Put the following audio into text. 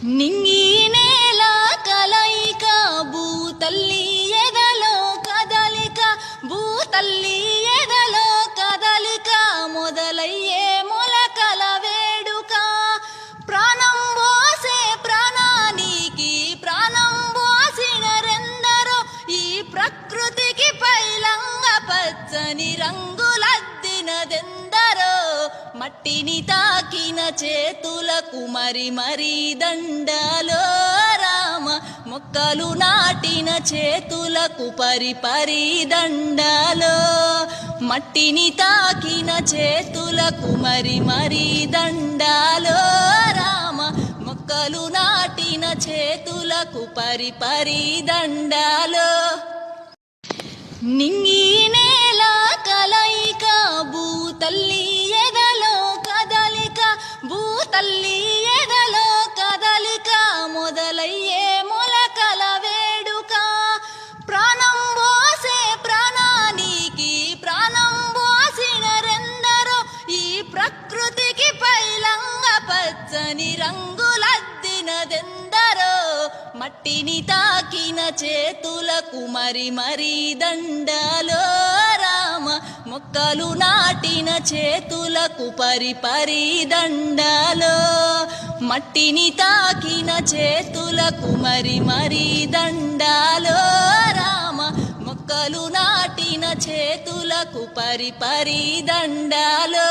నింగి నేల కలయిక భూతల్లి ఎదలో కదలిక భూతల్లి ఎదలో కదలిక మొదలయ్యే మొలకల వేడుక ప్రాణం పోసే ప్రాణానికి ప్రాణం పోసినరెందరో ఈ ప్రకృతికి పైలంగ పచ్చని రంగులద్దినదెందరో మట్టిని తాకిన చేతులకు మరి దండాలో రామ మొక్కలు నాటిన చేతులకు పరి దండాలో మట్టిని తాకిన చేతులకు మరి దండాలో రామ మొక్కలు నాటిన చేతులకు పరి దండాలో నింగి నేల కలయిక భూతల్లి ఎదలో కదలిక భూతల్లి ఎదలో కదలిక మొదలయ్యే మొలకల వేడుక ప్రాణం పోసే ప్రాణానికి ప్రాణం పోసినరెందరో ఈ ప్రకృతికి పైలంగ పచ్చని రంగులద్దినదెందరో మట్టిని తాకిన చేతులకు మరి దండాలో రామ మొక్కలు నాటిన చేతులకు పరి దండాలో మట్టిని తాకిన చేతులకు మరి దండాలో రామ మొక్కలు నాటిన చేతులకు పరి దండాలో